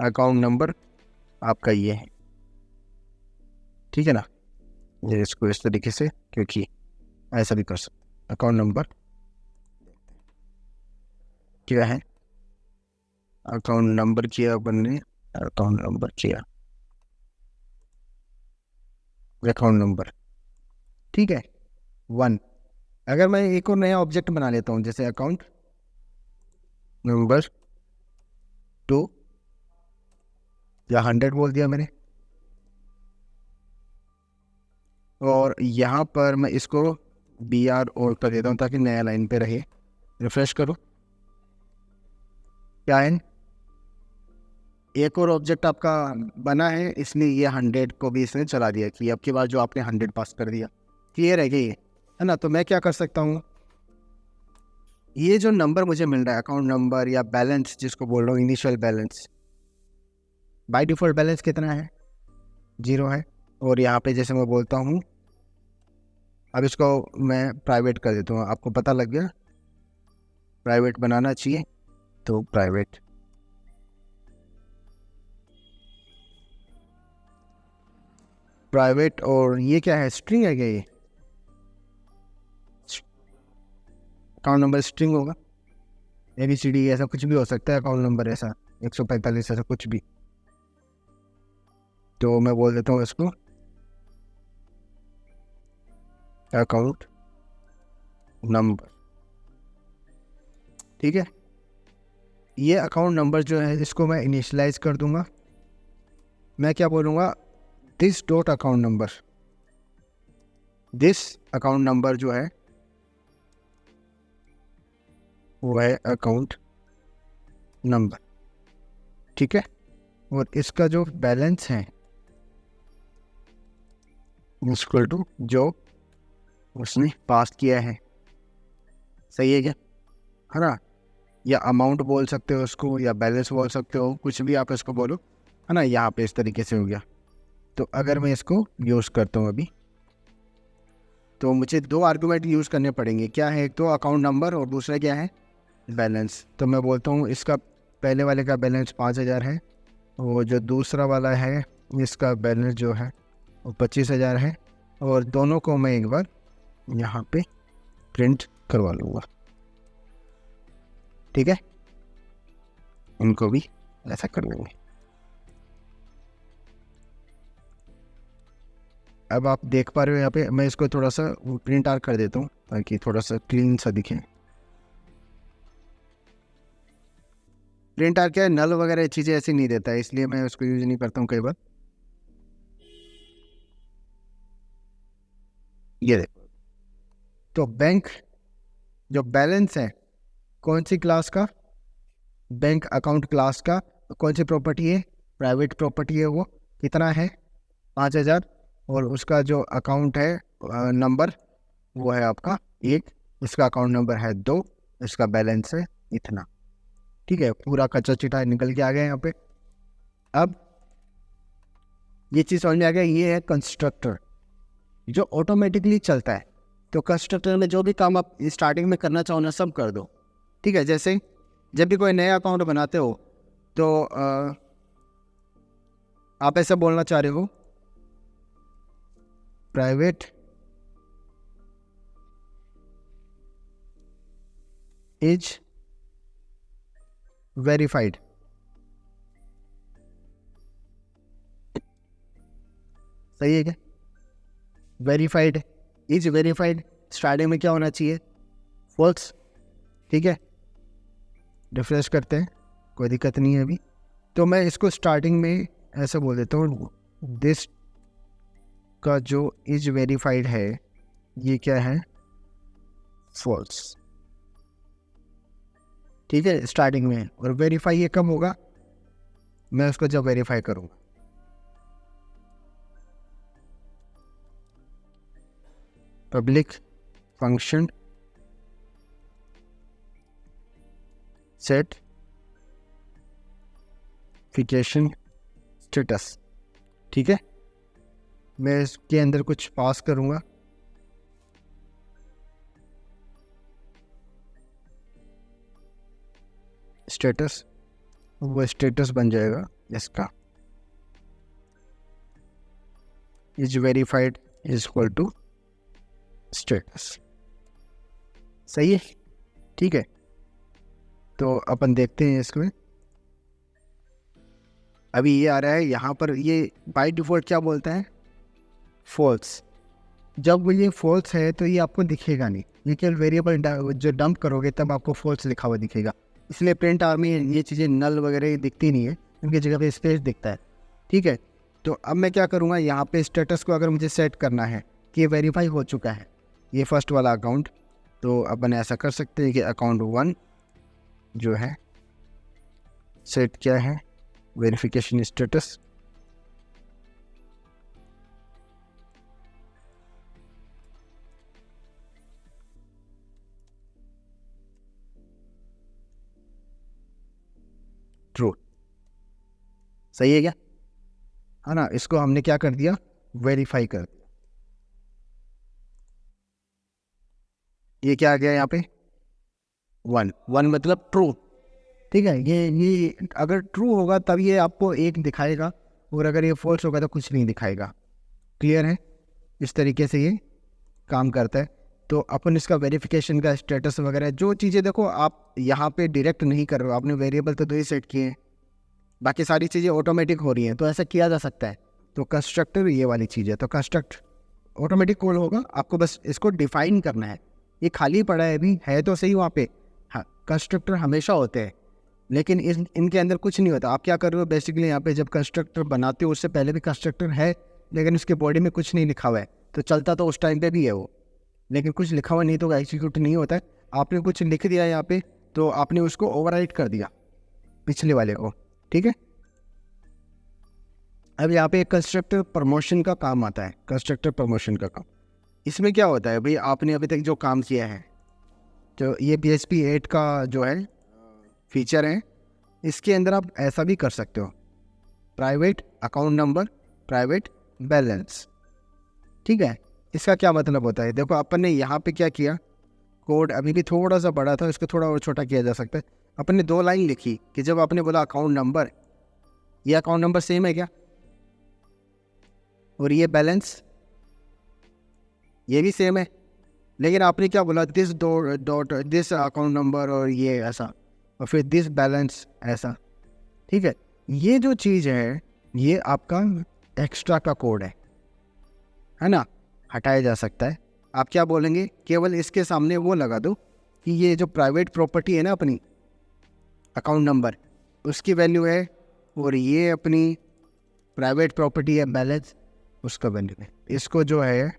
अकाउंट नंबर आपका ये है, ठीक है ना। ये इसको इस तरीके से, क्योंकि ऐसा भी कर सकते। अकाउंट नंबर क्या है, अकाउंट नंबर किया अपन ने, अकाउंट नंबर किया, अकाउंट नंबर, ठीक है 1। अगर मैं एक और नया ऑब्जेक्ट बना लेता हूँ, जैसे अकाउंट नंबर 2 या 100 बोल दिया मैंने, और यहाँ पर मैं इसको BR और कर देता हूँ ताकि नया लाइन पे रहे। रिफ्रेश करो, क्या है, एक और ऑब्जेक्ट आपका बना है, इसलिए ये 100 को भी इसने चला दिया कि अब की बार जो आपने 100 पास कर दिया, क्लियर है ये, है ना। तो मैं क्या कर सकता हूँ, ये जो नंबर मुझे मिल रहा है अकाउंट नंबर या बैलेंस जिसको बोल रहा हूँ, initial balance, by default balance कितना है, 0 है। और यहाँ पे जैसे मैं बोलता हूँ, अब इसको मैं प्राइवेट कर देता हूँ, आपको पता लग गया प्राइवेट बनाना चाहिए, तो प्राइवेट। और ये क्या है, स्ट्रिंग है क्या, ये अकाउंट नंबर स्ट्रिंग होगा, ABCD ऐसा कुछ भी हो सकता है, अकाउंट नंबर ऐसा 145 ऐसा कुछ भी। तो मैं बोल देता हूँ इसको अकाउंट नंबर, ठीक है। ये अकाउंट नंबर जो है इसको मैं इनिशियलाइज कर दूंगा। मैं क्या बोलूँगा, this dot account number, this account number जो है वो है अकाउंट नंबर, ठीक है। और इसका जो बैलेंस है इक्वल टू जो उसने पास किया है। सही है क्या, है ना। या अमाउंट बोल सकते हो उसको, या बैलेंस बोल सकते हो, कुछ भी आप इसको बोलो, है ना। यहाँ पे इस तरीके से हो गया। तो अगर मैं इसको यूज़ करता हूँ अभी, तो मुझे 2 आर्गूमेंट यूज़ करने पड़ेंगे। क्या है, एक तो अकाउंट नंबर और दूसरा क्या है, बैलेंस। तो मैं बोलता हूँ इसका पहले वाले का बैलेंस 5000 है, और जो दूसरा वाला है इसका बैलेंस जो है वो 25000 है। और दोनों को मैं एक बार यहाँ पे प्रिंट करवा लूँगा, ठीक है। इनको भी ऐसा कर लेंगे। अब आप देख पा रहे हो यहाँ पे, मैं इसको थोड़ा सा प्रिंट आउट कर देता हूँ ताकि थोड़ा सा क्लीन सा दिखे। प्रिंट आउट क्या है, नल वगैरह चीज़ें ऐसी नहीं देता है, इसलिए मैं उसको यूज नहीं करता हूँ कई बार। ये देखो, तो बैंक जो बैलेंस है कौन सी क्लास का, बैंक अकाउंट क्लास का कौन सी प्रॉपर्टी है, प्राइवेट प्रॉपर्टी है, वो कितना है 5,000, और उसका जो अकाउंट है नंबर वो है आपका 1, इसका अकाउंट नंबर है 2, इसका बैलेंस है इतना। ठीक है, पूरा कच्चा चिट्ठा निकल के आ गया यहाँ पे। अब ये चीज़ समझ में आ गया, ये है कंस्ट्रक्टर जो ऑटोमेटिकली चलता है। तो कंस्ट्रक्टर में जो भी काम आप स्टार्टिंग में करना चाहो ना सब कर दो। ठीक है, जैसे जब भी कोई नया अकाउंट बनाते हो तो आप ऐसा बोलना चाह रहे हो प्राइवेट इज वेरीफाइड। सही है क्या? वेरीफाइड, इज वेरीफाइड, स्टार्टिंग में क्या होना चाहिए, फॉल्स। ठीक है, रिफ्रेश करते हैं, कोई दिक्कत नहीं है अभी। तो मैं इसको स्टार्टिंग में ऐसे बोल देता हूँ, दिस का जो इज वेरीफाइड है ये क्या है, फॉल्स। ठीक है, स्टार्टिंग में। और वेरीफाई ये कब होगा, मैं उसको जब वेरीफाई करूँगा। Public function set verification status. ठीक है, मैं इसके अंदर कुछ पास करूँगा, स्टेटस, वो स्टेटस बन जाएगा इसका is verified is equal to status. सही है, ठीक है। तो अपन देखते हैं इसमें, अभी ये आ रहा है यहाँ पर, ये बाय डिफ़ॉल्ट क्या बोलता है, फॉल्स। जब ये फॉल्स है तो ये आपको दिखेगा नहीं, ये केवल वेरिएबल जो डंप करोगे तब आपको फॉल्स लिखा हुआ दिखेगा। इसलिए प्रिंट आर में ये चीज़ें नल वगैरह दिखती नहीं है, उनकी जगह पे स्पेस दिखता है। ठीक है, तो अब मैं क्या करूँगा, यहाँ पे स्टेटस को अगर मुझे सेट करना है कि ये वेरीफाई हो चुका है ये फर्स्ट वाला अकाउंट, तो अपन ऐसा कर सकते हैं कि अकाउंट 1 जो है सेट क्या है, वेरिफिकेशन स्टेटस। ट्रू। सही है क्या, है ना? इसको हमने क्या कर दिया, वेरीफाई कर दिया। ये क्या आ गया यहाँ पे, 1 मतलब ट्रू। ठीक है, ये अगर ट्रू होगा तब ये आपको 1 दिखाएगा, और अगर ये फॉल्स होगा तो कुछ नहीं दिखाएगा। क्लियर है? इस तरीके से ये काम करता है। तो अपन इसका वेरिफिकेशन का स्टेटस वगैरह जो चीज़ें, देखो आप यहाँ पे डायरेक्ट नहीं कर रहे हो, आपने वेरिएबल तो 2 ही सेट किए हैं, बाकी सारी चीज़ें ऑटोमेटिक हो रही हैं, तो ऐसा किया जा सकता है। तो कंस्ट्रक्टर ये वाली चीज़ है, तो कंस्ट्रक्ट ऑटोमेटिक कॉल होगा, आपको बस इसको डिफाइन करना है। ये खाली पड़ा है, अभी है तो सही वहाँ पे, हाँ कंस्ट्रक्टर हमेशा होते हैं, लेकिन इनके अंदर कुछ नहीं होता। आप क्या कर रहे हो बेसिकली, यहाँ पे जब कंस्ट्रक्टर बनाते हो उससे पहले भी कंस्ट्रक्टर है, लेकिन उसके बॉडी में कुछ नहीं लिखा हुआ है, तो चलता तो उस टाइम पे भी है वो, लेकिन कुछ लिखा हुआ नहीं तो एग्जीक्यूट नहीं होता है। आपने कुछ लिख दिया यहाँ पे, तो आपने उसको ओवरराइट कर दिया पिछले वाले को। ठीक है, अब यहाँ पे कंस्ट्रक्टर प्रमोशन का काम आता है। कंस्ट्रक्टर प्रमोशन का काम, इसमें क्या होता है भाई, आपने अभी तक जो काम किया है, तो ये PHP 8 का जो है फीचर है, इसके अंदर आप ऐसा भी कर सकते हो, private account number, private balance. ठीक है, इसका क्या मतलब होता है, देखो अपन ने यहाँ पे क्या किया, कोड अभी भी थोड़ा सा बड़ा था, इसको थोड़ा और छोटा किया जा सकता है। अपन ने 2 लाइन लिखी कि जब आपने बोला अकाउंट नंबर, ये अकाउंट नंबर सेम है क्या, और ये बैलेंस ये भी सेम है, लेकिन आपने क्या बोला, this dot this account number, और ये ऐसा, और फिर दिस बैलेंस ऐसा। ठीक है, ये जो चीज़ है ये आपका एक्स्ट्रा का कोड है ना, हटाया जा सकता है। आप क्या बोलेंगे, केवल इसके सामने वो लगा दो कि ये जो प्राइवेट प्रॉपर्टी है ना अपनी अकाउंट नंबर, उसकी वैल्यू है, और ये अपनी प्राइवेट प्रॉपर्टी है बैलेंस, उसका वैल्यू है। इसको जो है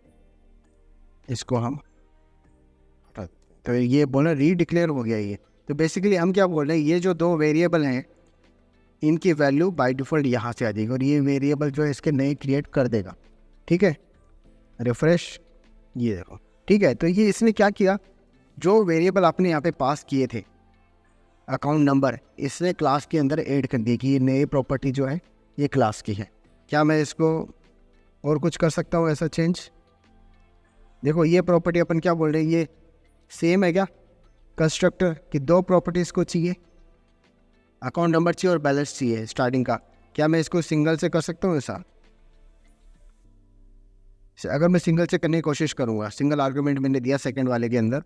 इसको हम हटा देते हैं। तो ये बोला रीडिक्लेयर हो गया, ये तो बेसिकली हम क्या बोल रहे हैं, ये जो दो वेरिएबल हैं इनकी वैल्यू बाय डिफ़ॉल्ट यहाँ से आ जाएगी और ये वेरिएबल जो है इसके नए क्रिएट कर देगा। ठीक है, रिफ्रेश, ये देखो। ठीक है, तो ये इसने क्या किया, जो वेरिएबल आपने यहाँ पे पास किए थे अकाउंट नंबर, इसने क्लास के अंदर ऐड कर दी कि ये नई प्रॉपर्टी जो है ये क्लास की है। क्या मैं इसको और कुछ कर सकता हूँ ऐसा चेंज? देखो ये प्रॉपर्टी अपन क्या बोल रहे हैं, ये सेम है क्या कंस्ट्रक्टर कि दो प्रॉपर्टीज़ को चाहिए, अकाउंट नंबर चाहिए और बैलेंस चाहिए स्टार्टिंग का। क्या मैं इसको सिंगल से कर सकता हूँ ऐसा? अगर मैं सिंगल से करने की कोशिश करूँगा, सिंगल आर्गुमेंट मैंने दिया सेकंड वाले के अंदर,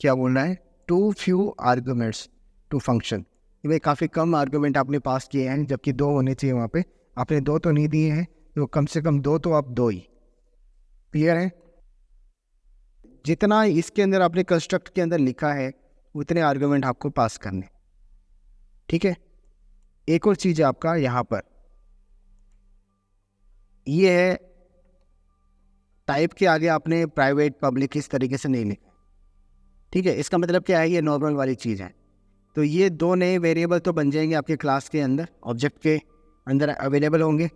क्या बोलना है, too few arguments to function. भाई काफ़ी कम आर्गुमेंट आपने पास किए हैं, जबकि दो होने चाहिए वहाँ पे, आपने दो तो नहीं दिए हैं, तो कम से कम दो तो आप दो ही। क्लियर है? जितना इसके अंदर आपने कंस्ट्रक्ट के अंदर लिखा है उतने आर्गुमेंट आपको पास करने। ठीक है, एक और चीज़ है आपका यहाँ पर, ये है टाइप के आगे आपने प्राइवेट पब्लिक इस तरीके से नहीं लिखा। ठीक है, इसका मतलब क्या है, ये नॉर्मल वाली चीज़ है। तो ये दो नए वेरिएबल तो बन जाएंगे आपके क्लास के अंदर, ऑब्जेक्ट के अंदर अवेलेबल होंगे।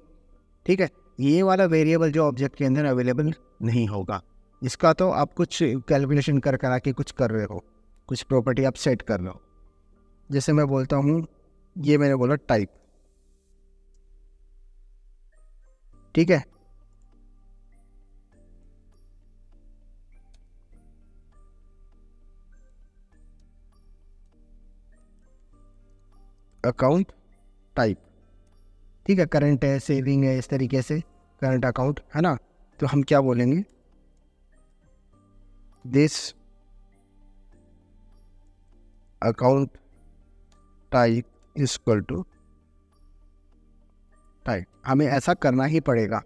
ठीक है, ये वाला वेरिएबल जो ऑब्जेक्ट के अंदर अवेलेबल नहीं होगा, इसका तो आप कुछ कैलकुलेशन कर करा के कुछ कर रहे हो, कुछ प्रॉपर्टी आप सेट कर रहे हो। जैसे मैं बोलता हूँ, ये मैंने बोला टाइप। ठीक है, अकाउंट टाइप। ठीक है, करंट है, सेविंग है, इस तरीके से करंट अकाउंट है ना। तो हम क्या बोलेंगे, this account type is equal to type. हमें ऐसा करना ही पड़ेगा,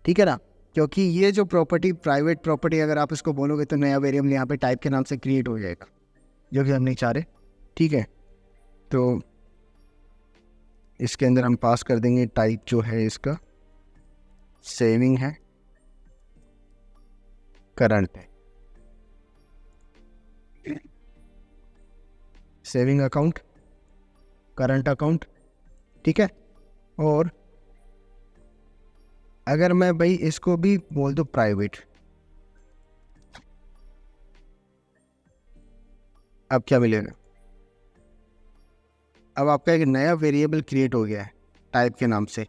ठीक है ना, क्योंकि ये जो प्रॉपर्टी प्राइवेट प्रॉपर्टी अगर आप इसको बोलोगे तो नया वेरिएबल यहाँ पे टाइप के नाम से क्रिएट हो जाएगा, जो कि हम नहीं चाह रहे। ठीक है, तो इसके अंदर हम पास कर देंगे टाइप जो है इसका सेविंग है, करंट है, सेविंग अकाउंट, करंट अकाउंट। ठीक है, और अगर मैं भाई इसको भी बोल दूं प्राइवेट, अब क्या मिलेगा, अब आपका एक नया वेरिएबल क्रिएट हो गया है टाइप के नाम से,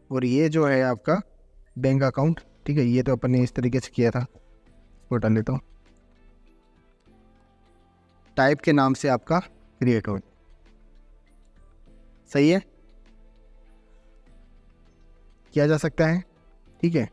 और ये जो है आपका बैंक अकाउंट। ठीक है, ये तो अपन ने इस तरीके से किया था, इसको डाल लेता हूँ, टाइप के नाम से आपका क्रिएट हो। सही है, किया जा सकता है। ठीक है,